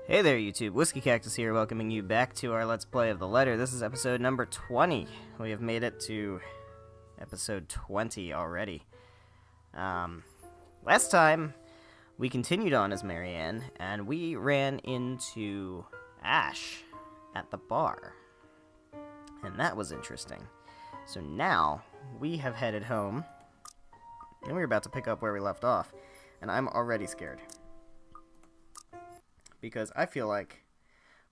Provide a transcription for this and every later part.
Hey there, YouTube. WhiskeyCactus here, welcoming you back to our Let's Play of The Letter. This is episode number 20. We have made it to episode 20 already. Last time, we continued on as Marianne, and we ran into Ash at the bar. And that was interesting. So now, we have headed home, and we're about to pick up where we left off. And I'm already scared, because I feel like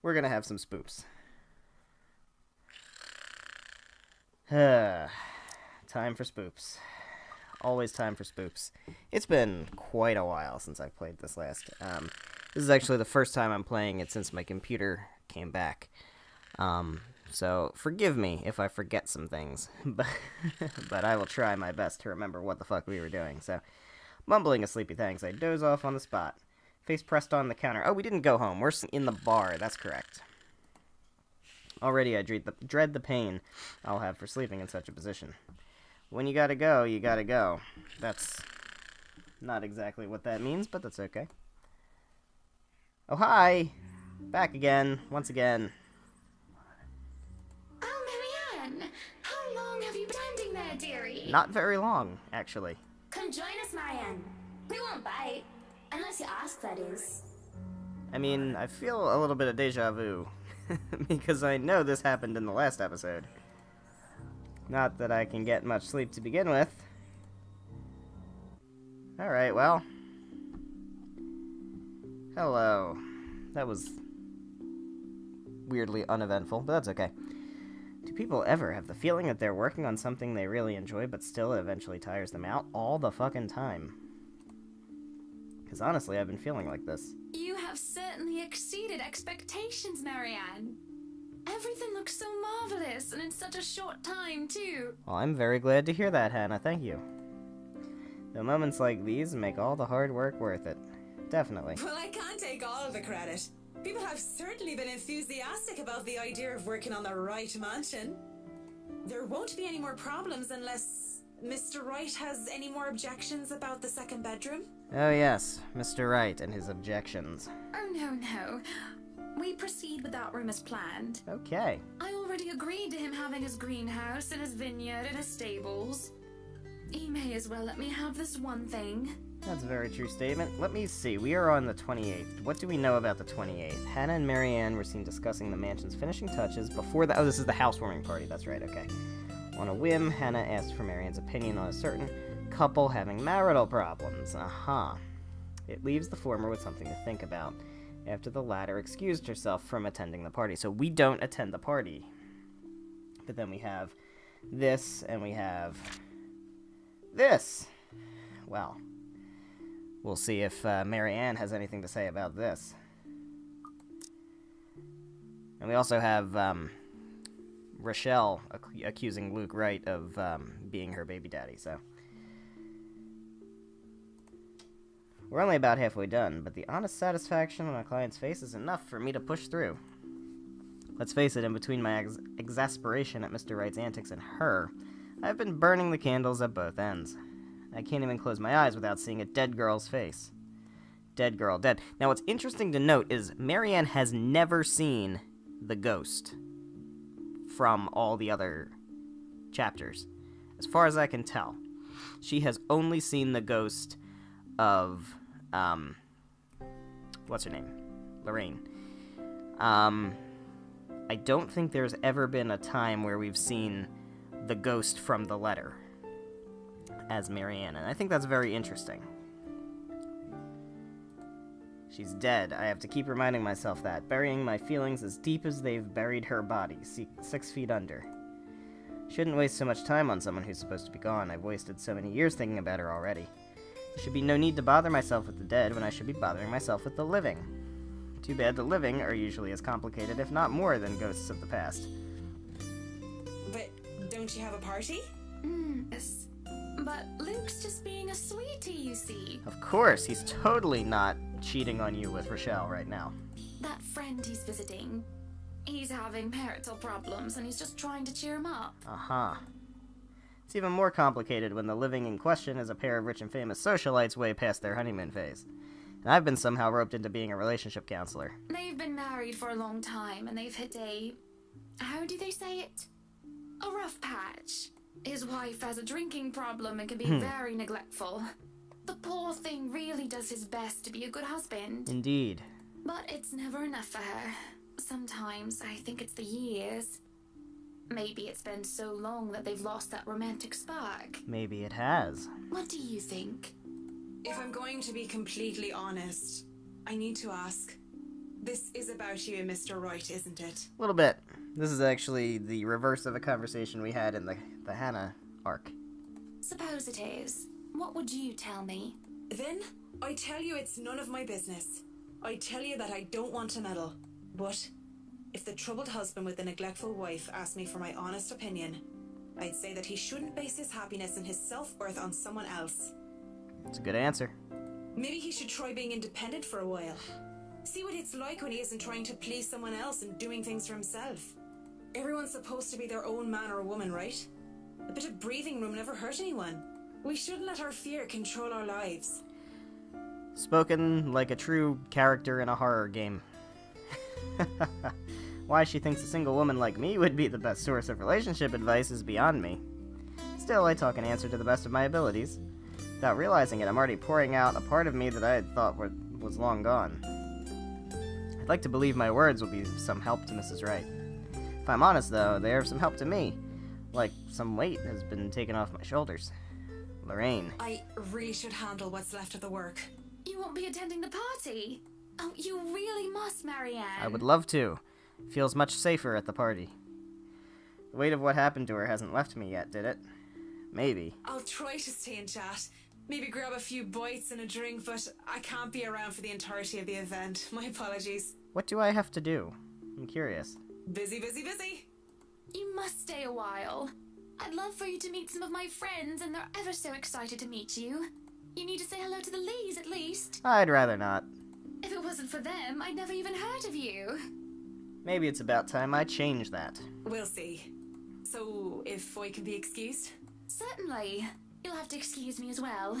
we're gonna have some spoops. Time for spoops. Always time for spoops. It's been quite a while since I've played this last. This is actually the first time I'm playing it since my computer came back. So forgive me if I forget some things, but I will try my best to remember what the fuck we were doing. So, mumbling a sleepy thanks, I doze off on the spot. Face pressed on the counter. Oh, we didn't go home. We're in the bar. That's correct. Already I dread the pain I'll have for sleeping in such a position. When you gotta go, you gotta go. That's not exactly what that means, but that's okay. Oh, hi! Back again. Once again. Oh, Marianne! How long have you been standing there, dearie? Not very long, actually. Come join us, Marianne. We won't bite. Unless you ask, that is. I mean, I feel a little bit of deja vu. Because I know this happened in the last episode. Not that I can get much sleep to begin with. Alright, well. Hello. That was weirdly uneventful, but that's okay. Do people ever have the feeling that they're working on something they really enjoy, but still it eventually tires them out all the fucking time? Because honestly, I've been feeling like this. You have certainly exceeded expectations, Marianne. Everything looks so marvelous, and in such a short time, too. Well, I'm very glad to hear that, Hannah. Thank you. The moments like these make all the hard work worth it. Definitely. Well, I can't take all of the credit. People have certainly been enthusiastic about the idea of working on the Wright mansion. There won't be any more problems unless Mr. Wright has any more objections about the second bedroom. Oh yes, Mr. Wright and his objections. Oh, no. We proceed with that room as planned. Okay. I already agreed to him having his greenhouse and his vineyard and his stables. He may as well let me have this one thing. That's a very true statement. Let me see, we are on the 28th. What do we know about the 28th? Hannah and Marianne were seen discussing the mansion's finishing touches before the— oh, this is the housewarming party, that's right, okay. On a whim, Hannah asked for Marianne's opinion on a certain couple having marital problems. It leaves the former with something to think about, after the latter excused herself from attending the party. So we don't attend the party. But then we have this, and we have this. Well, we'll see if Marianne has anything to say about this. And we also have Rochelle accusing Luke Wright of being her baby daddy, so. We're only about halfway done, but the honest satisfaction on my client's face is enough for me to push through. Let's face it, in between my exasperation at Mr. Wright's antics and her, I've been burning the candles at both ends. I can't even close my eyes without seeing a dead girl's face. Dead girl, dead. Now what's interesting to note is Marianne has never seen the ghost from all the other chapters. As far as I can tell. She has only seen the ghost of, what's her name? Lorraine. I don't think there's ever been a time where we've seen the ghost from the letter as Marianne, and I think that's very interesting. She's dead. I have to keep reminding myself that, burying my feelings as deep as they've buried her body, 6 feet under. Shouldn't waste so much time on someone who's supposed to be gone. I've wasted so many years thinking about her already. There should be no need to bother myself with the dead when I should be bothering myself with the living. Too bad the living are usually as complicated, if not more, than ghosts of the past. But don't you have a party? Yes. But Luke's just being a sweetie, you see. Of course, he's totally not cheating on you with Rochelle right now. That friend he's visiting, he's having marital problems and he's just trying to cheer him up. It's even more complicated when the living in question is a pair of rich and famous socialites way past their honeymoon phase. and I've been somehow roped into being a relationship counselor. They've been married for a long time, and they've hit a... how do they say it? A rough patch. His wife has a drinking problem and can be very neglectful. The poor thing really does his best to be a good husband. Indeed. But it's never enough for her. Sometimes I think it's the years. Maybe it's been so long that they've lost that romantic spark. Maybe it has. What do you think? If I'm going to be completely honest, I need to ask. This is about you and Mr. Wright, isn't it? A little bit. This is actually the reverse of a conversation we had in the Hannah arc. Suppose it is. What would you tell me? Then, I tell you it's none of my business. I tell you that I don't want to meddle. But, if the troubled husband with the neglectful wife asked me for my honest opinion, I'd say that he shouldn't base his happiness and his self-worth on someone else. It's a good answer. Maybe he should try being independent for a while. See what it's like when he isn't trying to please someone else and doing things for himself. Everyone's supposed to be their own man or woman, right? A bit of breathing room never hurt anyone. We shouldn't let our fear control our lives. Spoken like a true character in a horror game. Why she thinks a single woman like me would be the best source of relationship advice is beyond me. Still, I talk and answer to the best of my abilities. Without realizing it, I'm already pouring out a part of me that I had thought was long gone. I'd like to believe my words will be some help to Mrs. Wright. If I'm honest, though, they are of some help to me. Like some weight has been taken off my shoulders. Lorraine. I really should handle what's left of the work. You won't be attending the party? Oh, you really must, Marianne. I would love to. Feels much safer at the party. The weight of what happened to her hasn't left me yet, did it? Maybe. I'll try to stay in chat. Maybe grab a few bites and a drink, but I can't be around for the entirety of the event. My apologies. What do I have to do? I'm curious. Busy, busy, busy. You must stay a while. I'd love for you to meet some of my friends, and they're ever so excited to meet you. You need to say hello to the Lees, at least. I'd rather not. If it wasn't for them, I'd never even heard of you. Maybe it's about time I change that. We'll see. So, if I can be excused? Certainly. You'll have to excuse me as well.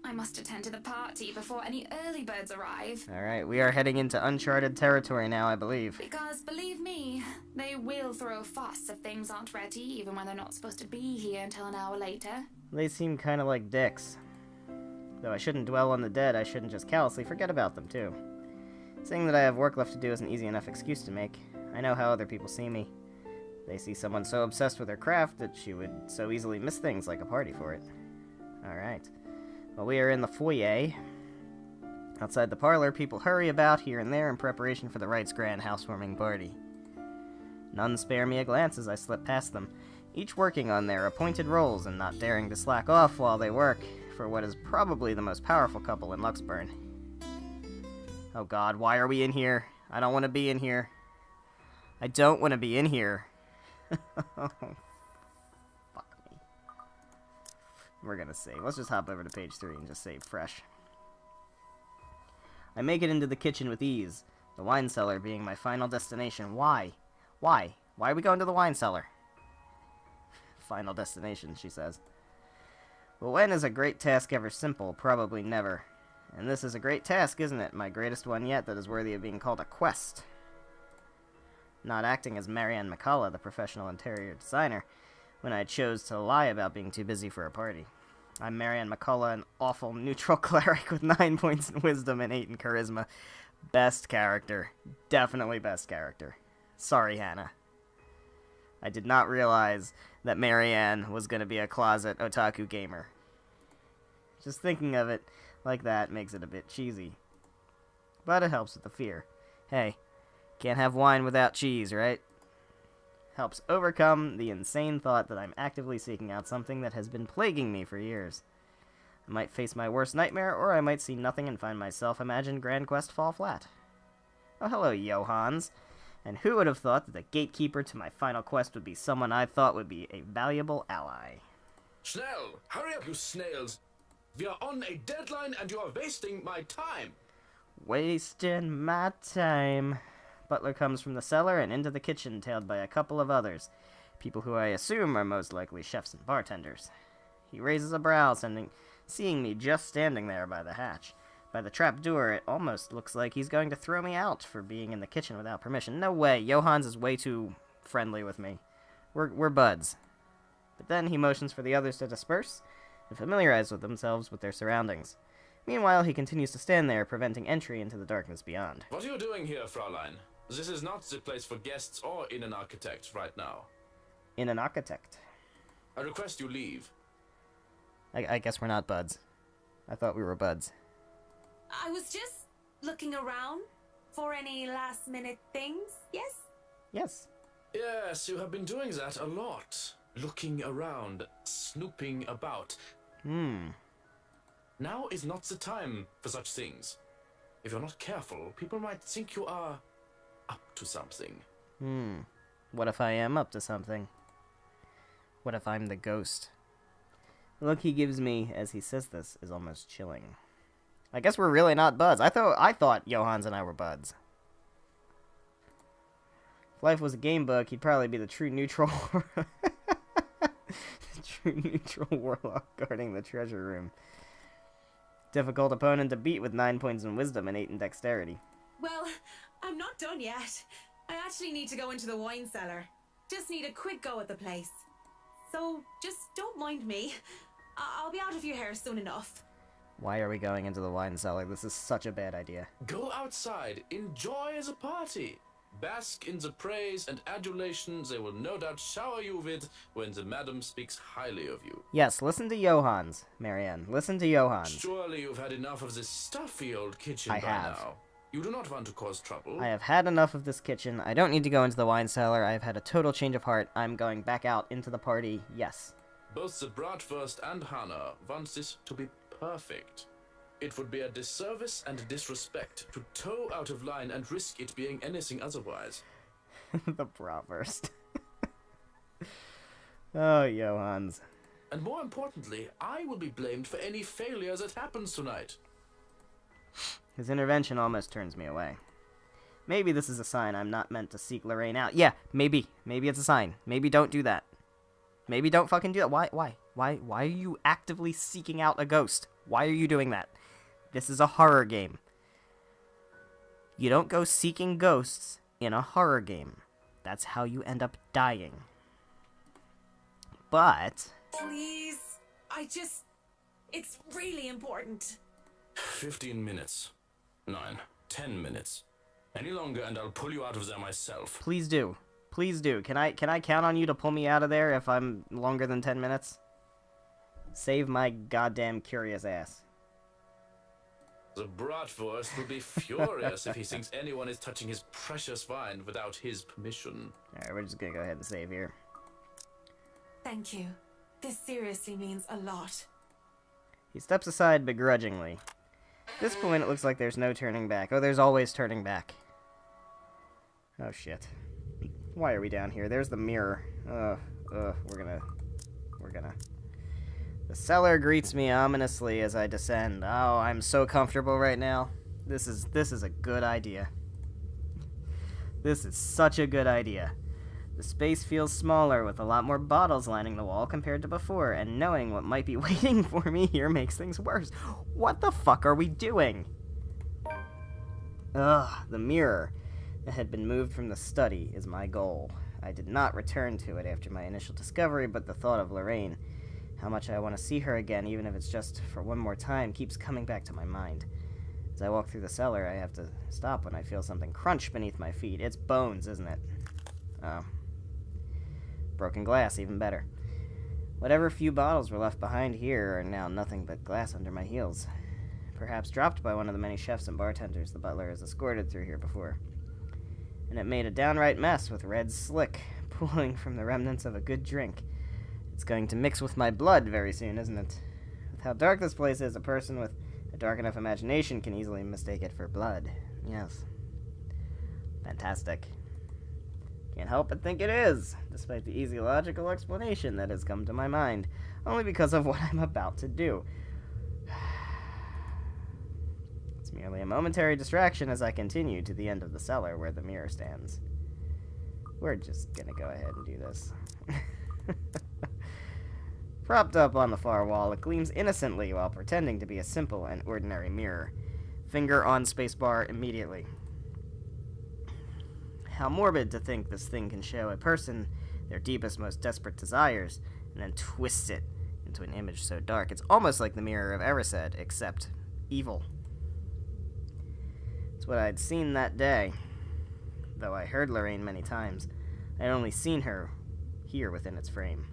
I must attend to the party before any early birds arrive. Alright, we are heading into uncharted territory now, I believe. Because, believe me, they will throw a fuss if things aren't ready, even when they're not supposed to be here until an hour later. They seem kinda like dicks. Though I shouldn't dwell on the dead, I shouldn't just callously forget about them, too. Saying that I have work left to do is an easy enough excuse to make. I know how other people see me. They see someone so obsessed with her craft that she would so easily miss things like a party for it. Alright. Well, we are in the foyer. Outside the parlor, people hurry about here and there in preparation for the Wright's grand housewarming party. None spare me a glance as I slip past them, each working on their appointed roles and not daring to slack off while they work for what is probably the most powerful couple in Luxburn. Oh god, why are we in here? I don't want to be in here. I don't want to be in here. Fuck me. We're gonna save. Let's just hop over to page 3 and just save fresh. I make it into the kitchen with ease, the wine cellar being my final destination. Why? Why? Why are we going to the wine cellar? Final destination, she says. Well, when is a great task ever simple? Probably never. And this is a great task, isn't it? My greatest one yet that is worthy of being called a quest. Not acting as Marianne McCullough, the professional interior designer, when I chose to lie about being too busy for a party. I'm Marianne McCullough, an awful neutral cleric with 9 points in wisdom and 8 in charisma. Best character. Definitely best character. Sorry, Hannah. I did not realize that Marianne was going to be a closet otaku gamer. Just thinking of it like that makes it a bit cheesy. But it helps with the fear. Hey, can't have wine without cheese, right? Helps overcome the insane thought that I'm actively seeking out something that has been plaguing me for years. I might face my worst nightmare, or I might see nothing and find my self-imagined grand quest fall flat. Oh, hello, Johans. And who would have thought that the gatekeeper to my final quest would be someone I thought would be a valuable ally? Schnell! Hurry up, you snails! We are on a deadline and you are wasting my time! Wasting my time. Butler comes from the cellar and into the kitchen, tailed by a couple of others. People who I assume are most likely chefs and bartenders. He raises a brow, seeing me just standing there by the hatch. by the trap door, it almost looks like he's going to throw me out for being in the kitchen without permission. No way, Johans is way too friendly with me. We're buds. But then he motions for the others to disperse and familiarize with themselves with their surroundings. Meanwhile, he continues to stand there, preventing entry into the darkness beyond. What are you doing here, Fraulein? This is not the place for guests or in an architect right now. In an architect. I request you leave. I guess we're not buds. I thought we were buds. I was just looking around for any last-minute things, yes? Yes. Yes, you have been doing that a lot. Looking around, snooping about. Now is not the time for such things. If you're not careful, people might think you are up to something. What if I am up to something? What if I'm the ghost? The look he gives me as he says this is almost chilling. I guess we're really not buds. I thought Johans and I were buds. If life was a game book, he'd probably be the true neutral warlock guarding the treasure room. Difficult opponent to beat with 9 points in wisdom and 8 in dexterity. Well, I'm not done yet. I actually need to go into the wine cellar. Just need a quick go at the place. So, just don't mind me. I'll be out of your hair soon enough. Why are we going into the wine cellar? This is such a bad idea. Go outside, enjoy the party. Bask in the praise and adulation they will no doubt shower you with when the madam speaks highly of you. Yes, listen to Johans, Marianne. Listen to Johans. Surely you've had enough of this stuffy old kitchen I by have. now. You do not want to cause trouble. I have had enough of this kitchen. I don't need to go into the wine cellar. I have had a total change of heart. I'm going back out into the party. Yes. Both the Bratwurst and Hannah want this to be perfect. It would be a disservice and disrespect to toe out of line and risk it being anything otherwise. The bratwurst. Oh, Johans. And more importantly, I will be blamed for any failure that happens tonight. His intervention almost turns me away. Maybe this is a sign I'm not meant to seek Lorraine out. Yeah, maybe. Maybe it's a sign. Maybe don't do that. Maybe don't fucking do that. Why are you actively seeking out a ghost? Why are you doing that? This is a horror game. You don't go seeking ghosts in a horror game. That's how you end up dying. But... Please, it's really important. 15 minutes. 9, 10 minutes. Any longer and I'll pull you out of there myself. Please do. Please do. Can I count on you to pull me out of there if I'm longer than 10 minutes? Save my goddamn curious ass. The Bratwurst will be furious if he thinks anyone is touching his precious wine without his permission. Alright, we're just gonna go ahead and save here. Thank you. This seriously means a lot. He steps aside begrudgingly. At this point, it looks like there's no turning back. Oh, there's always turning back. Oh, shit. Why are we down here? There's the mirror. We're gonna... The cellar greets me ominously as I descend. Oh, I'm so comfortable right now. This is a good idea. This is such a good idea. The space feels smaller with a lot more bottles lining the wall compared to before, and knowing what might be waiting for me here makes things worse. What the fuck are we doing? Ugh, the mirror that had been moved from the study is my goal. I did not return to it after my initial discovery, but the thought of Lorraine, how much I want to see her again, even if it's just for one more time, keeps coming back to my mind. As I walk through the cellar, I have to stop when I feel something crunch beneath my feet. It's bones, isn't it? Oh. Broken glass, even better. Whatever few bottles were left behind here are now nothing but glass under my heels. Perhaps dropped by one of the many chefs and bartenders the butler has escorted through here before. And it made a downright mess with red slick pooling from the remnants of a good drink. It's going to mix with my blood very soon, isn't it? With how dark this place is, a person with a dark enough imagination can easily mistake it for blood. Yes. Fantastic. Can't help but think it is, despite the easy logical explanation that has come to my mind, only because of what I'm about to do. It's merely a momentary distraction as I continue to the end of the cellar where the mirror stands. We're just gonna go ahead and do this. Propped up on the far wall, it gleams innocently while pretending to be a simple and ordinary mirror. Finger on spacebar immediately. How morbid to think this thing can show a person their deepest, most desperate desires, and then twist it into an image so dark. It's almost like the Mirror of Erised, except evil. It's what I'd seen that day. Though I heard Lorraine many times, I'd only seen her here within its frame.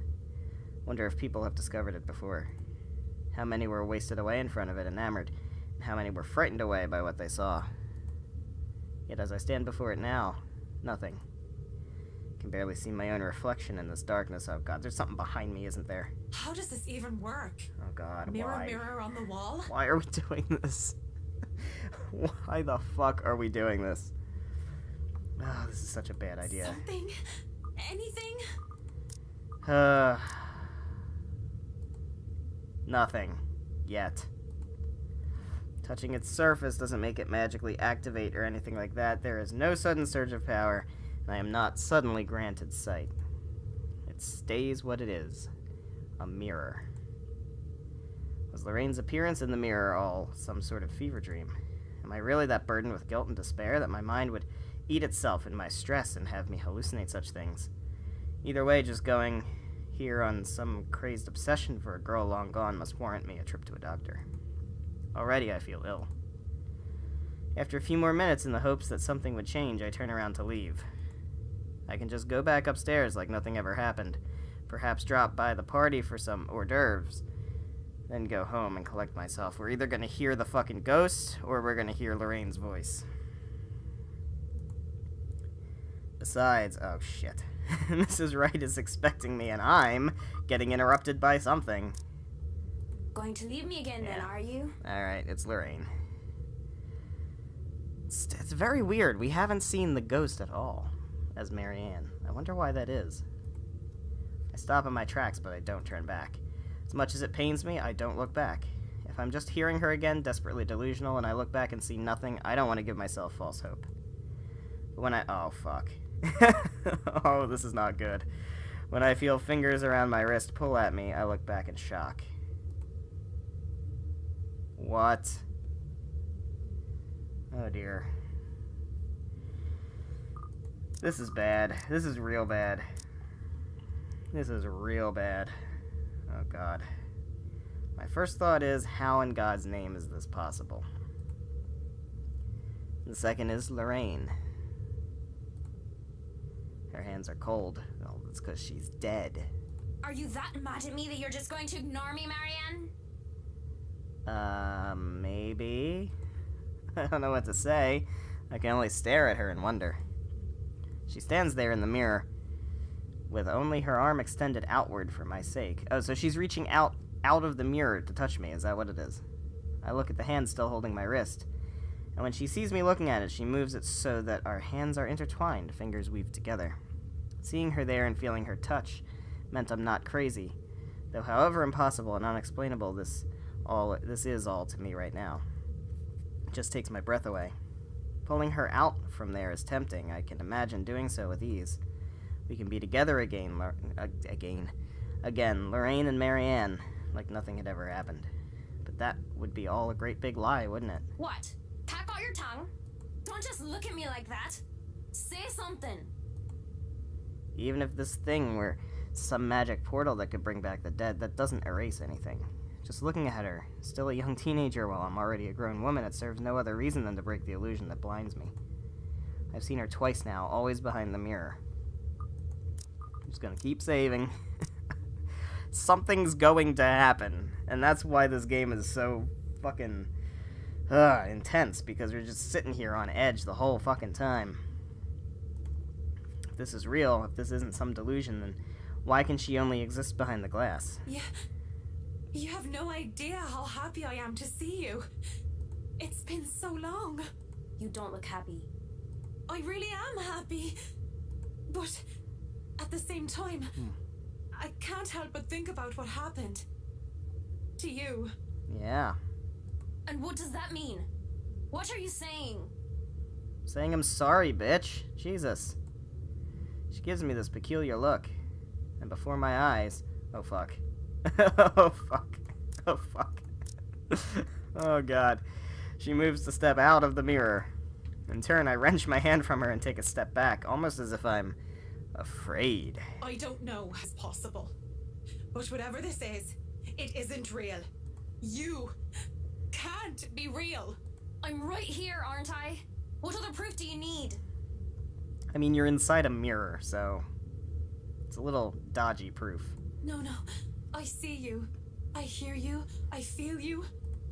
Wonder if people have discovered it before. How many were wasted away in front of it, enamored, and how many were frightened away by what they saw. Yet as I stand before it now, nothing. I can barely see my own reflection in this darkness. Oh god, there's something behind me, isn't there? How does this even work? Oh god, Mirror, why? mirror on the wall? Why are we doing this? Why the fuck are we doing this? Oh, this is such a bad idea. Something? Anything? Nothing. Yet. Touching its surface doesn't make it magically activate or anything like that. There is no sudden surge of power, and I am not suddenly granted sight. It stays what it is. A mirror. Was Lorraine's appearance in the mirror all some sort of fever dream? Am I really that burdened with guilt and despair that my mind would eat itself in my stress and have me hallucinate such things? Either way, just going here on some crazed obsession for a girl long gone must warrant me a trip to a doctor. Already I feel ill. After a few more minutes, in the hopes that something would change, I turn around to leave. I can just go back upstairs like nothing ever happened, perhaps drop by the party for some hors d'oeuvres, then go home and collect myself. We're either gonna hear the fucking ghost, or we're gonna hear Lorraine's voice. Besides, oh shit. Mrs. Wright is expecting me, and I'm getting interrupted by something. Going to leave me again then, are you? Alright, it's Lorraine. It's very weird. We haven't seen the ghost at all as Marianne. I wonder why that is. I stop in my tracks, but I don't turn back. As much as it pains me, I don't look back. If I'm just hearing her again, desperately delusional, and I look back and see nothing, I don't want to give myself false hope. But when oh, fuck. Oh, this is not good. When I feel fingers around my wrist pull at me, I look back in shock. What? Oh dear. This is bad. This is real bad. This is real bad. Oh god. My first thought is, how in God's name is this possible? The second is Lorraine. Her hands are cold. Well, it's because she's dead. Are you that mad at me that you're just going to ignore me, Marianne? Maybe? I don't know what to say. I can only stare at her and wonder. She stands there in the mirror, with only her arm extended outward for my sake. Oh, so she's reaching out of the mirror to touch me. Is that what it is? I look at the hand still holding my wrist, and when she sees me looking at it, she moves it so that our hands are intertwined, fingers weaved together. Seeing her there and feeling her touch meant I'm not crazy, though however impossible and unexplainable this is all to me right now. It just takes my breath away. Pulling her out from there is tempting. I can imagine doing so with ease. We can be together again, Lorraine and Marianne, like nothing had ever happened. But that would be all a great big lie, wouldn't it? What? Pack out your tongue? Don't just look at me like that. Say something. Even if this thing were some magic portal that could bring back the dead, that doesn't erase anything. Just looking at her, still a young teenager while I'm already a grown woman, it serves no other reason than to break the illusion that blinds me. I've seen her twice now, always behind the mirror. I'm just gonna keep saving. Something's going to happen, and that's why this game is so fucking intense, because we're just sitting here on edge the whole fucking time. If this is real, if this isn't some delusion, then why can she only exist behind the glass? Yeah. You have no idea how happy I am to see you. It's been so long. You don't look happy. I really am happy. But at the same time, I can't help but think about what happened to you. Yeah. And what does that mean? What are you saying? Saying I'm sorry, bitch. Jesus. She gives me this peculiar look. And before my eyes... Oh, fuck. Oh, fuck. Oh, fuck. Oh, God. She moves to step out of the mirror. In turn, I wrench my hand from her and take a step back, almost as if I'm afraid. I don't know what's possible. But whatever this is, it isn't real. You can't be real. I'm right here, aren't I? What other proof do you need? I mean, you're inside a mirror, so it's a little dodgy proof. No, I see you. I hear you. I feel you.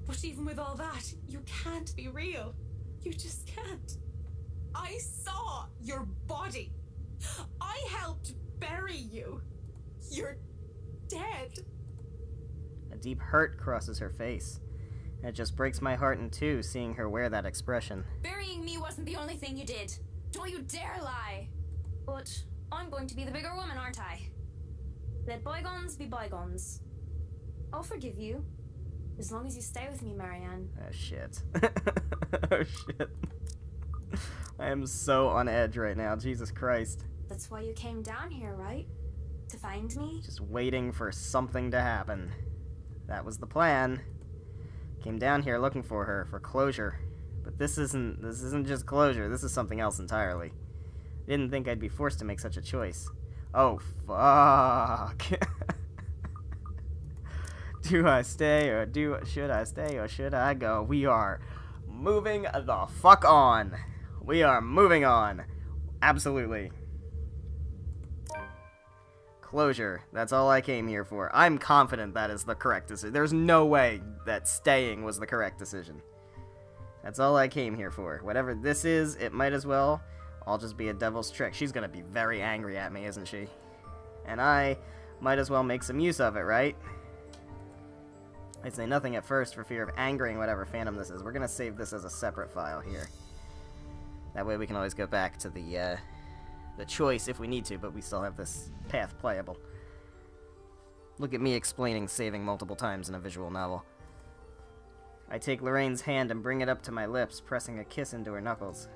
But even with all that, you can't be real. You just can't. I saw your body. I helped bury you. You're dead. A deep hurt crosses her face, and it just breaks my heart in two seeing her wear that expression. Burying me wasn't the only thing you did. Don't you dare lie. But I'm going to be the bigger woman, aren't I? Let bygones be bygones. I'll forgive you, as long as you stay with me, Marianne. Oh, shit. Oh, shit. I am so on edge right now, Jesus Christ. That's why you came down here, right? To find me? Just waiting for something to happen. That was the plan. Came down here looking for her, for closure. But this isn't just closure, this is something else entirely. Didn't think I'd be forced to make such a choice. Oh, fuck. Do I stay, or should I stay, or should I go? We are moving the fuck on. We are moving on. Absolutely. Closure. That's all I came here for. I'm confident that is the correct decision. There's no way that staying was the correct decision. That's all I came here for. Whatever this is, it might as well all just be a devil's trick. She's gonna be very angry at me, isn't she? And I might as well make some use of it, right? I'd say nothing at first for fear of angering whatever phantom this is. We're gonna save this as a separate file here. That way we can always go back to the choice if we need to, but we still have this path playable. Look at me explaining saving multiple times in a visual novel. I take Lorraine's hand and bring it up to my lips, pressing a kiss into her knuckles.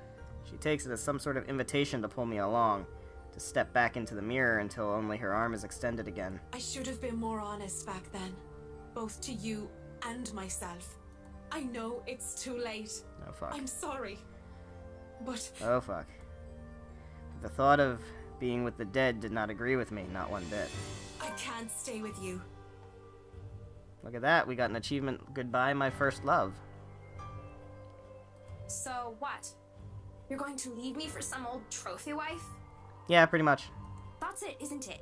She takes it as some sort of invitation to pull me along, to step back into the mirror until only her arm is extended again. I should have been more honest back then, both to you and myself. I know it's too late. Oh, fuck. I'm sorry. But Oh, fuck. The thought of being with the dead did not agree with me, not one bit. I can't stay with you. Look at that, we got an achievement. Goodbye, my first love. So what? You're going to leave me for some old trophy wife? Yeah, pretty much. That's it, isn't it?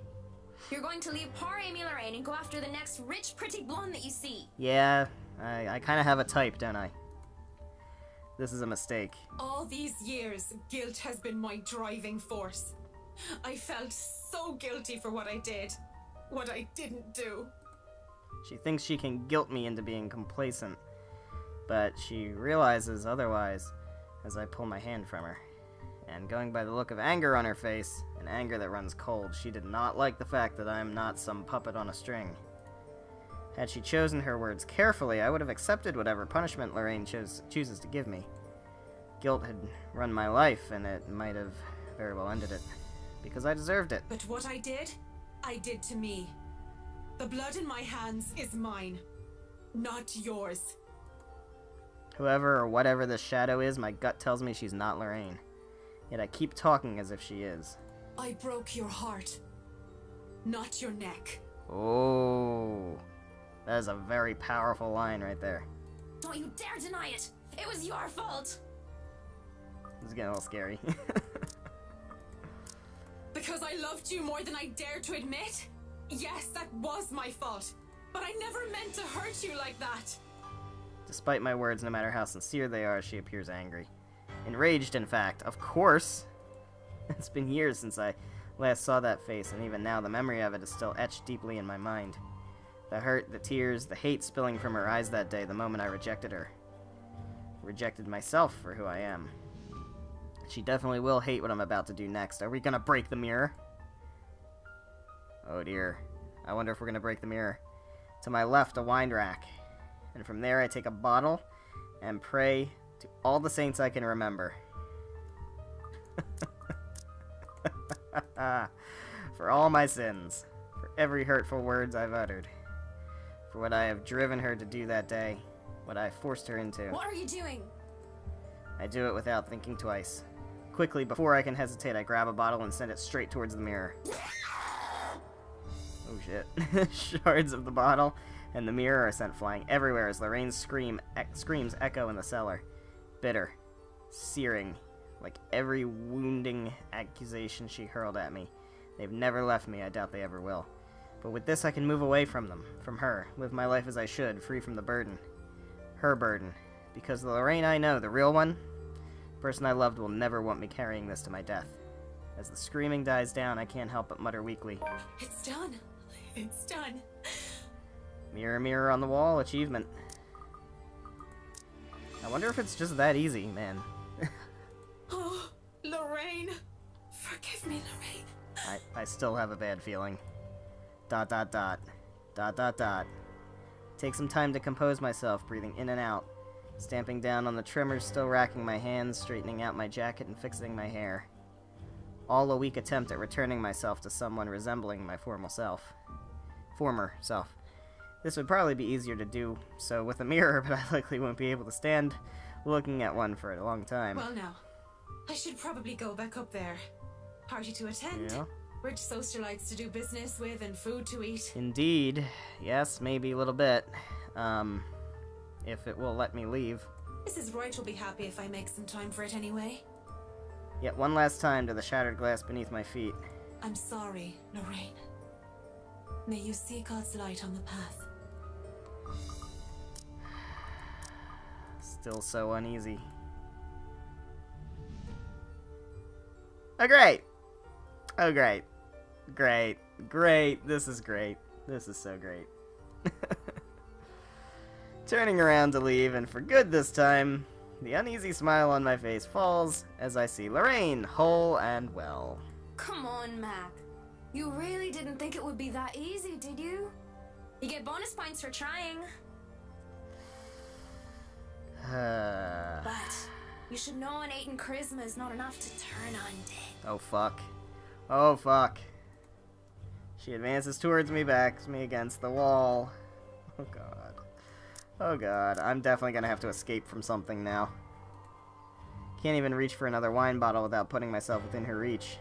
You're going to leave poor Amy Lorraine and go after the next rich, pretty blonde that you see. Yeah, I kind of have a type, don't I? This is a mistake. All these years, guilt has been my driving force. I felt so guilty for what I did, what I didn't do. She thinks she can guilt me into being complacent, but she realizes otherwise as I pull my hand from her. And going by the look of anger on her face, an anger that runs cold, she did not like the fact that I am not some puppet on a string. Had she chosen her words carefully, I would have accepted whatever punishment Lorraine chooses to give me. Guilt had run my life, and it might have very well ended it, because I deserved it. But what I did to me. The blood in my hands is mine, not yours. Whoever or whatever this shadow is, my gut tells me she's not Lorraine. Yet I keep talking as if she is. I broke your heart, not your neck. Oh, that is a very powerful line right there. Don't you dare deny it! It was your fault! This is getting a little scary. Because I loved you more than I dared to admit? Yes, that was my fault. But I never meant to hurt you like that. Despite my words, no matter how sincere they are, she appears angry. Enraged, in fact. Of course! It's been years since I last saw that face, and even now the memory of it is still etched deeply in my mind. The hurt, the tears, the hate spilling from her eyes that day, the moment I rejected her. Rejected myself for who I am. She definitely will hate what I'm about to do next. Are we gonna break the mirror? Oh dear. I wonder if we're gonna break the mirror. To my left, a wine rack. And from there I take a bottle and pray to all the saints I can remember. For all my sins. For every hurtful words I've uttered. For what I have driven her to do that day. what I forced her into. What are you doing? I do it without thinking twice. Quickly, before I can hesitate, I grab a bottle and send it straight towards the mirror. Oh shit. Shards of the bottle and the mirror are sent flying everywhere as Lorraine's screams echo in the cellar. Bitter, searing, like every wounding accusation she hurled at me. They've never left me, I doubt they ever will. But with this I can move away from them, from her, live my life as I should, free from the burden. Her burden. Because the Lorraine I know, the real one, the person I loved will never want me carrying this to my death. As the screaming dies down, I can't help but mutter weakly. It's done. It's done. Mirror, mirror on the wall, achievement. I wonder if it's just that easy, man. Oh, Lorraine. Forgive me, Lorraine. I still have a bad feeling. ... Take some time to compose myself, breathing in and out. Stamping down on the trimmers, still racking my hands, straightening out my jacket and fixing my hair. All a weak attempt at returning myself to someone resembling my former self. This would probably be easier to do so with a mirror, but I likely won't be able to stand looking at one for a long time. Well, now, I should probably go back up there. Party to attend. Yeah. Rich socialites to do business with and food to eat. Indeed. Yes, maybe a little bit. If it will let me leave. Mrs. Wright will be happy if I make some time for it anyway. Yet one last time to the shattered glass beneath my feet. I'm sorry, Lorraine. May you see God's light on the path. Still so uneasy. Oh, great! Oh, great. Great. Great. This is great. This is so great. Turning around to leave, and for good this time, the uneasy smile on my face falls as I see Lorraine, whole and well. Come on, Mac. You really didn't think it would be that easy, did you? You get bonus points for trying. But you should know an 8 in charisma is not enough to turn undead. Oh, fuck. Oh, fuck. She advances towards me, backs me against the wall. Oh, God. Oh, God. I'm definitely gonna have to escape from something now. Can't even reach for another wine bottle without putting myself within her reach.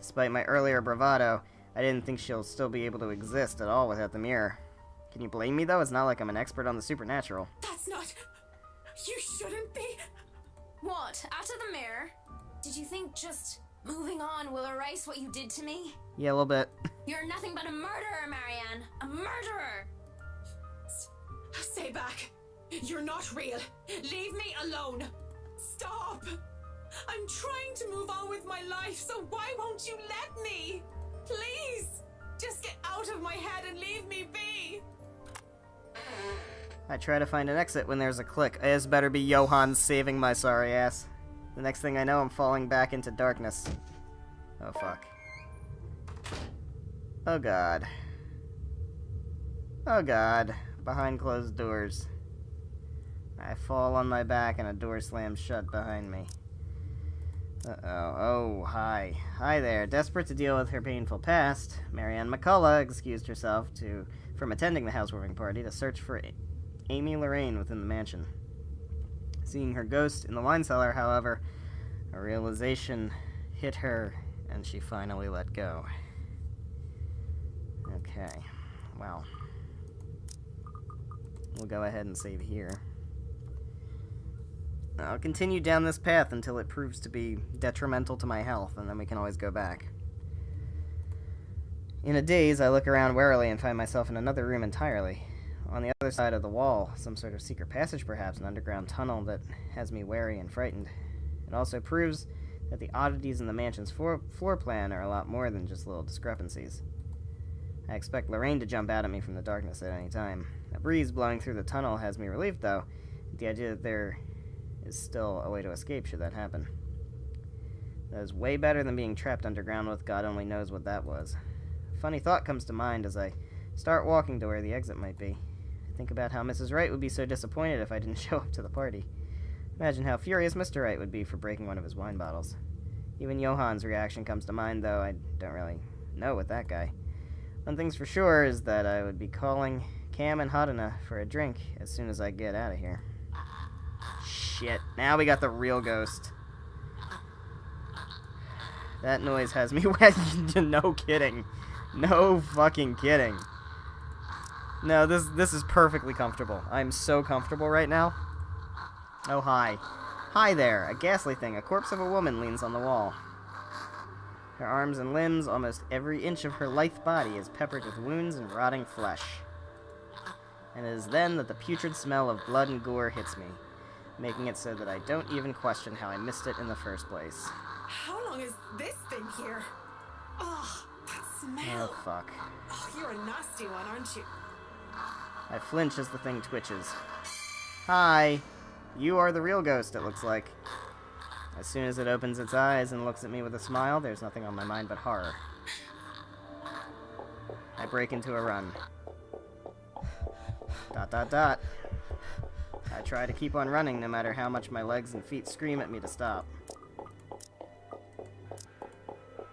Despite my earlier bravado, I didn't think she'll still be able to exist at all without the mirror. Can you blame me, though? It's not like I'm an expert on the supernatural. That's not... You shouldn't be... What? After the mirror? Did you think just moving on will erase what you did to me? Yeah, a little bit. You're nothing but a murderer, Marianne. A murderer! Stay back. You're not real. Leave me alone. Stop. I'm trying to move on with my life, so why won't you let me? Please. Just get out of my head and leave me be. I try to find an exit when there's a click. This better be Johann saving my sorry ass. The next thing I know, I'm falling back into darkness. Oh, fuck. Oh, God. Oh, God. Behind closed doors. I fall on my back and a door slams shut behind me. Uh-oh. Oh, hi. Hi there. Desperate to deal with her painful past, Marianne McCullough excused herself from attending the housewarming party to search for Amy Lorraine within the mansion. Seeing her ghost in the wine cellar, however, a realization hit her, and she finally let go. Okay. Well. We'll go ahead and save here. I'll continue down this path until it proves to be detrimental to my health, and then we can always go back. In a daze, I look around warily and find myself in another room entirely. On the other side of the wall, some sort of secret passage perhaps, an underground tunnel that has me wary and frightened. It also proves that the oddities in the mansion's floor plan are a lot more than just little discrepancies. I expect Lorraine to jump out at me from the darkness at any time. A breeze blowing through the tunnel has me relieved, though, at the idea that there is still a way to escape should that happen. That is way better than being trapped underground with God only knows what that was. A funny thought comes to mind as I start walking to where the exit might be. I think about how Mrs. Wright would be so disappointed if I didn't show up to the party. Imagine how furious Mr. Wright would be for breaking one of his wine bottles. Even Johann's reaction comes to mind, though I don't really know with that guy. One thing's for sure is that I would be calling Cam and Hadana for a drink as soon as I get out of here. Shit. Now we got the real ghost. That noise has me wet. No kidding. No fucking kidding. No, this is perfectly comfortable. I'm so comfortable right now. Oh, hi. Hi there. A ghastly thing. A corpse of a woman leans on the wall. Her arms and limbs, almost every inch of her lithe body, is peppered with wounds and rotting flesh. And it is then that the putrid smell of blood and gore hits me, making it so that I don't even question how I missed it in the first place. How long is this thing here? Oh, that smell. Oh, fuck. Oh, you're a nasty one, aren't you? I flinch as the thing twitches. Hi. You are the real ghost, it looks like. As soon as it opens its eyes and looks at me with a smile, there's nothing on my mind but horror. I break into a run. ... I try to keep on running no matter how much my legs and feet scream at me to stop.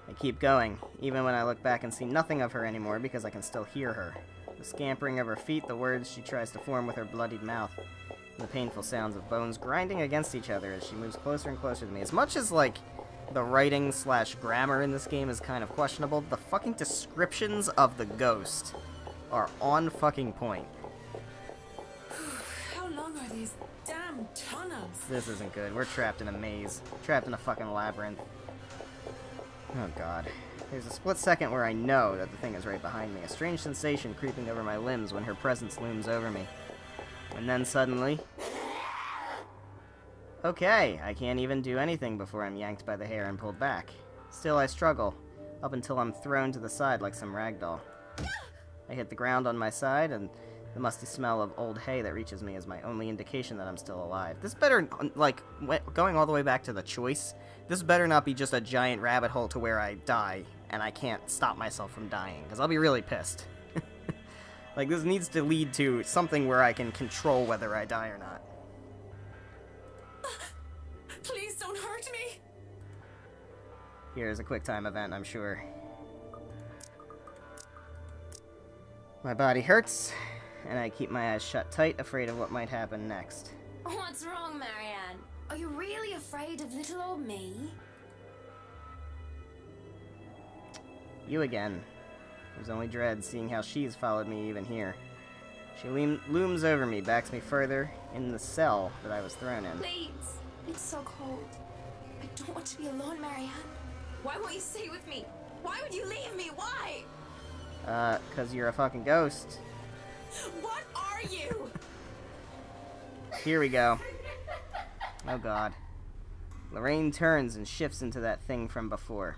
I keep going, even when I look back and see nothing of her anymore because I can still hear her. The scampering of her feet, the words she tries to form with her bloodied mouth, and the painful sounds of bones grinding against each other as she moves closer and closer to me. As much as, like, the writing / grammar in this game is kind of questionable, the fucking descriptions of the ghost are on fucking point. How long are these damn tunnels? This isn't good. We're trapped in a maze. Trapped in a fucking labyrinth. Oh god. There's a split second where I know that the thing is right behind me. A strange sensation creeping over my limbs when her presence looms over me. And then suddenly... Okay, I can't even do anything before I'm yanked by the hair and pulled back. Still I struggle, up until I'm thrown to the side like some ragdoll. I hit the ground on my side, and the musty smell of old hay that reaches me is my only indication that I'm still alive. This better, like, going all the way back to the choice, this better not be just a giant rabbit hole to where I die, and I can't stop myself from dying, because I'll be really pissed. Like, this needs to lead to something where I can control whether I die or not. Please don't hurt me. Here's a quick time event, I'm sure. My body hurts, and I keep my eyes shut tight, afraid of what might happen next. What's wrong, Marianne? Are you really afraid of little old me? You again. There's only dread seeing how she's followed me even here. She looms over me, backs me further in the cell that I was thrown in. Please. It's so cold. I don't want to be alone, Marianne. Why won't you stay with me? Why would you leave me? Why? 'Cause you're a fucking ghost. What are you? Here we go. Oh god. Lorraine turns and shifts into that thing from before.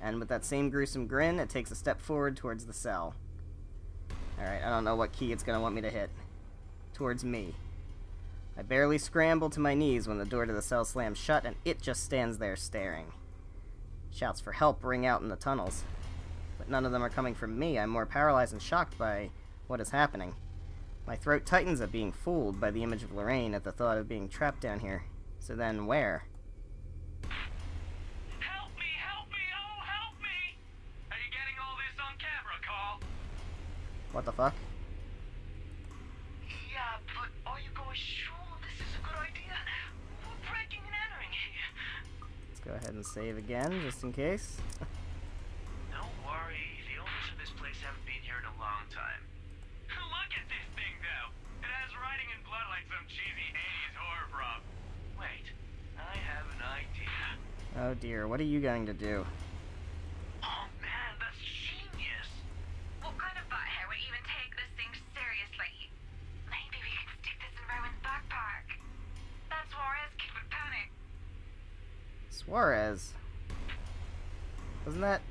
And with that same gruesome grin, it takes a step forward towards the cell. Alright, I don't know what key it's gonna want me to hit. Towards me. I barely scramble to my knees when the door to the cell slams shut, and it just stands there staring. Shouts for help ring out in the tunnels. But none of them are coming from me. I'm more paralyzed and shocked by what is happening. My throat tightens at being fooled by the image of Lorraine at the thought of being trapped down here. So then, where? Help me! Help me! Oh, help me! Are you getting all this on camera, Carl? What the fuck? Yeah, but are you guys sure this is a good idea? We're breaking and entering here. Let's go ahead and save again, just in case. Don't worry, the owners of this place haven't been here in a long time. Look at this thing, though. It has writing in blood like some cheesy 80s horror prop. Wait, I have an idea. Oh dear, what are you going to do? Oh man, that's genius. What kind of butthead would even take this thing seriously? Maybe we can stick this in Rowan's backpack. That Suarez kid would panic. Suarez? Was that,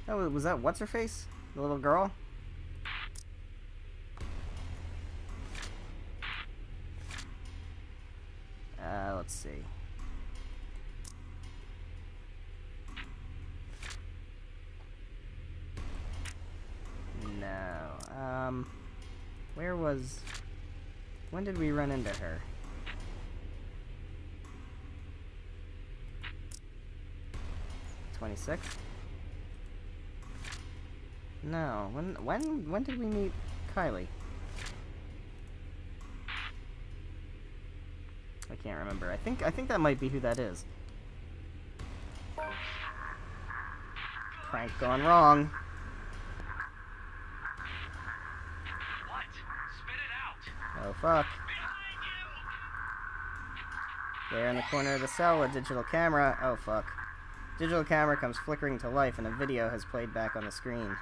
Oh, was that what's-her-face? The little girl? Let's see. No, where was... When did we run into her? 26? No. When did we meet Kylie? I can't remember. I think that might be who that is. Prank gone wrong. What? Spit it out! Oh fuck. Behind you! There in the corner of the cell, a digital camera. Oh fuck. Digital camera comes flickering to life and a video has played back on the screen.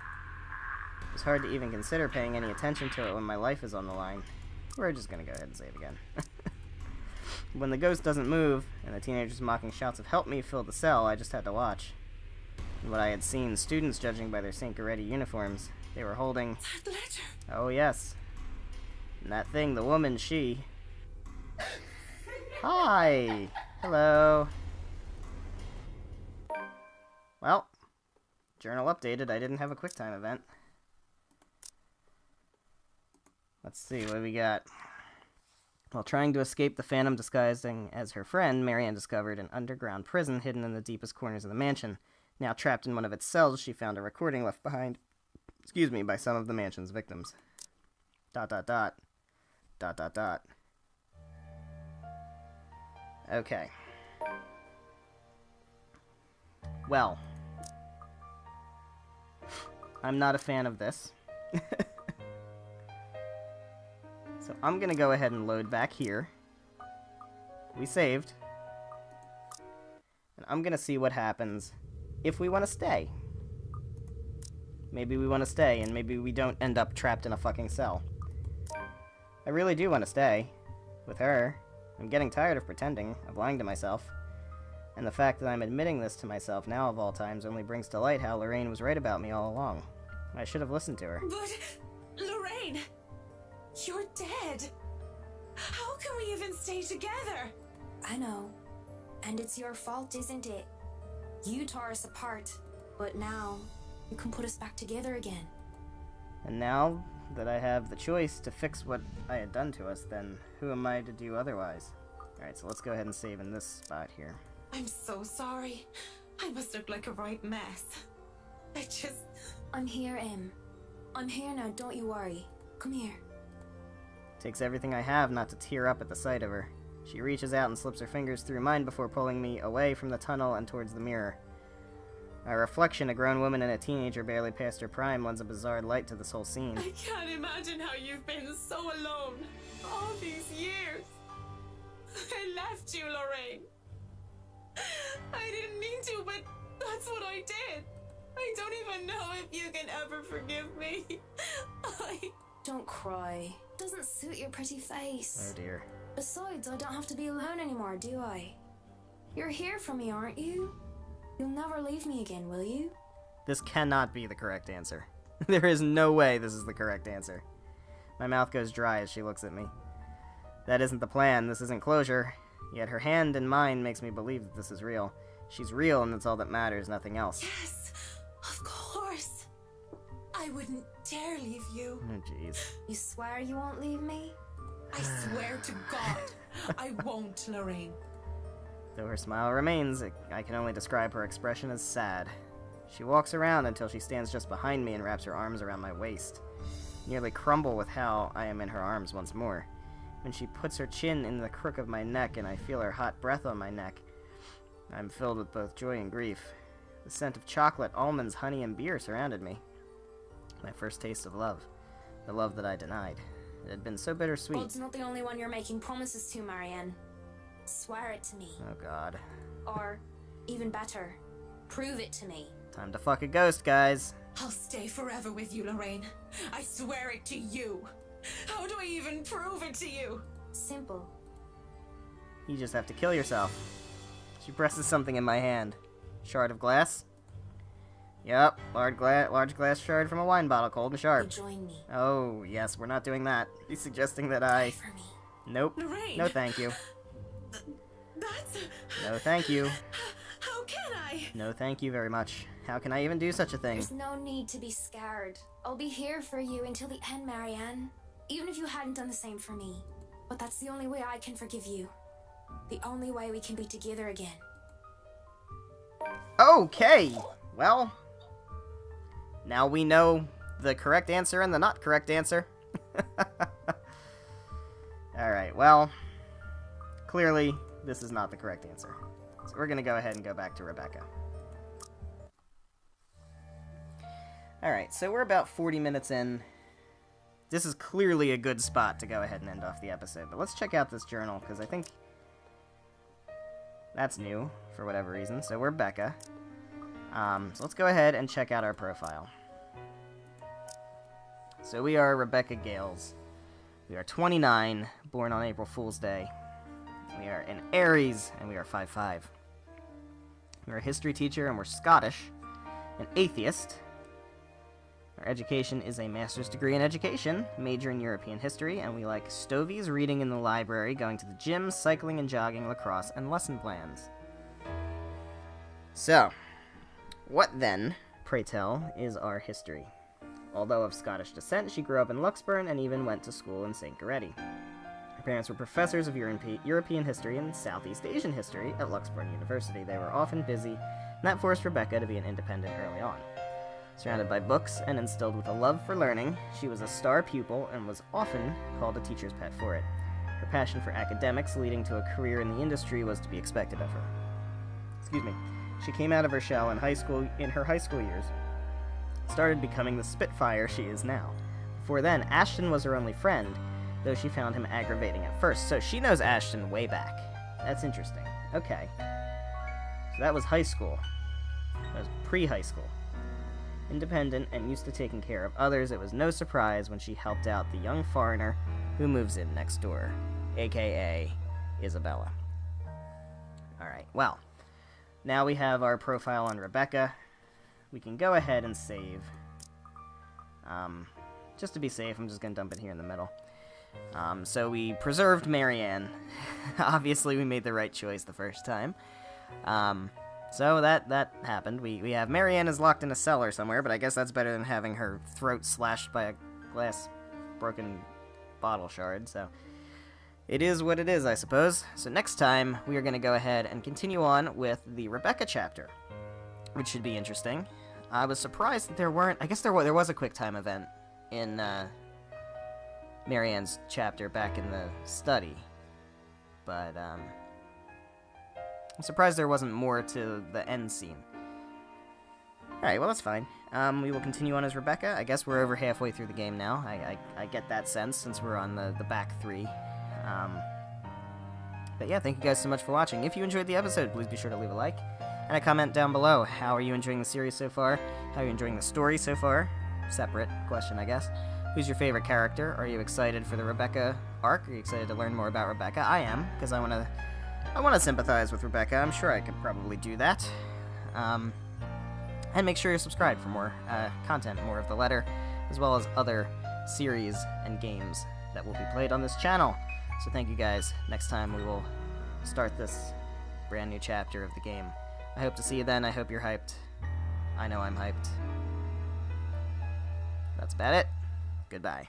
It's hard to even consider paying any attention to it when my life is on the line. We're just gonna go ahead and save again. When the ghost doesn't move, and the teenagers mocking shouts of "help me" filled the cell, I just had to watch. And what I had seen, students judging by their St. Goretti uniforms, they were holding... That letter. Oh yes. And that thing, the woman, she... Hi! Hello. Well, journal updated, I didn't have a QuickTime event. Let's see, what do we got? While trying to escape the Phantom disguising as her friend, Marianne discovered an underground prison hidden in the deepest corners of the mansion. Now trapped in one of its cells, she found a recording left behind, by some of the mansion's victims. ... Okay. Well. I'm not a fan of this. So I'm gonna go ahead and load back here. We saved. And I'm gonna see what happens if we want to stay. Maybe we want to stay, and maybe we don't end up trapped in a fucking cell. I really do want to stay. With her. I'm getting tired of pretending, of lying to myself. And the fact that I'm admitting this to myself now of all times only brings to light how Lorraine was right about me all along. I should have listened to her. But, Lorraine, you're dead. How can we even stay together? I know. And it's your fault, isn't it? You tore us apart, but now you can put us back together again. And now that I have the choice to fix what I had done to us, then who am I to do otherwise? Alright, so let's go ahead and save in this spot here. I'm so sorry. I must look like a right mess. I'm here, Em. I'm here now, don't you worry. Come here. Takes everything I have not to tear up at the sight of her. She reaches out and slips her fingers through mine before pulling me away from the tunnel and towards the mirror. My reflection, a grown woman and a teenager barely past her prime, lends a bizarre light to this whole scene. I can't imagine how you've been so alone all these years. I left you, Lorraine. I didn't mean to, but that's what I did. I don't even know if you can ever forgive me. Don't cry. Doesn't suit your pretty face. Oh dear. Besides, I don't have to be alone anymore, do I? You're here for me, aren't you? You'll never leave me again, will you? This cannot be the correct answer. There is no way this is the correct answer. My mouth goes dry as she looks at me. That isn't the plan, this isn't closure. Yet her hand in mine makes me believe that this is real. She's real and that's all that matters, nothing else. Yes, of course. I wouldn't dare leave you. Oh jeez. You swear you won't leave me? I swear to God, I won't, Lorraine. Though her smile remains, I can only describe her expression as sad. She walks around until she stands just behind me and wraps her arms around my waist. Nearly crumble with how I am in her arms once more. When she puts her chin in the crook of my neck and I feel her hot breath on my neck, I'm filled with both joy and grief. The scent of chocolate, almonds, honey, and beer surrounded me. My first taste of love. The love that I denied. It had been so bittersweet. God's not the only one you're making promises to, Marianne. Swear it to me. Oh god. Or, even better, prove it to me. Time to fuck a ghost, guys. I'll stay forever with you, Lorraine. I swear it to you. How do I even prove it to you? Simple. You just have to kill yourself. She presses something in my hand. Shard of glass? Yep, large glass shard from a wine bottle, cold and You sharp. join me. Oh, yes, we're not doing that. He's suggesting that I... For me. Nope. Lorraine. No thank you. That's... No thank you. How can I? No thank you very much. How can I even do such a thing? There's no need to be scared. I'll be here for you until the end, Marianne. Even if you hadn't done the same for me. But that's the only way I can forgive you. The only way we can be together again. Okay, well, now we know the correct answer and the not correct answer. Alright, well, clearly this is not the correct answer. So we're going to go ahead and go back to Rebecca. Alright, so we're about 40 minutes in. This is clearly a good spot to go ahead and end off the episode, but let's check out this journal, because I think that's new, for whatever reason. So we're Becca. So let's go ahead and check out our profile. So we are Rebecca Gales. We are 29, born on April Fool's Day. We are an Aries, and we are 5'5". We're a history teacher, and we're Scottish. An atheist. Our education is a master's degree in education, major in European history, and we like stovies, reading in the library, going to the gym, cycling and jogging, lacrosse, and lesson plans. So, what then, pray tell, is our history? Although of Scottish descent, she grew up in Luxburn and even went to school in St. Goretti. Her parents were professors of European history and Southeast Asian history at Luxburn University. They were often busy, and that forced Rebecca to be an independent early on. Surrounded by books and instilled with a love for learning, she was a star pupil and was often called a teacher's pet for it. Her passion for academics leading to a career in the industry was to be expected of her. She came out of her shell in her high school years, started becoming the Spitfire she is now. Before then, Ashton was her only friend, though she found him aggravating at first. So she knows Ashton way back. That's interesting. Okay. So that was high school. That was pre-high school. Independent and used to taking care of others, it was no surprise when she helped out the young foreigner who moves in next door, aka Isabella. Alright, well, now we have our profile on Rebecca. We can go ahead and save. Just to be safe, I'm just going to dump it here in the middle. So we preserved Marianne. Obviously, we made the right choice the first time. So that happened. We have Marianne is locked in a cellar somewhere, but I guess that's better than having her throat slashed by a glass broken bottle shard, so it is what it is, I suppose. So next time, we are going to go ahead and continue on with the Rebecca chapter, which should be interesting. I was surprised that there weren't... I guess there was a QuickTime event in Marianne's chapter back in the study, but I'm surprised there wasn't more to the end scene. Alright, well that's fine. We will continue on as Rebecca. I guess we're over halfway through the game now. I get that sense since we're on the back three. But yeah, thank you guys so much for watching. If you enjoyed the episode, please be sure to leave a like and a comment down below. How are you enjoying the series so far? How are you enjoying the story so far? Separate question, I guess. Who's your favorite character? Are you excited for the Rebecca arc? Are you excited to learn more about Rebecca? I am, because I want to sympathize with Rebecca. I'm sure I could probably do that. And make sure you're subscribed for more content, more of the letter, as well as other series and games that will be played on this channel. So thank you guys. Next time we will start this brand new chapter of the game. I hope to see you then. I hope you're hyped. I know I'm hyped. That's about it. Goodbye.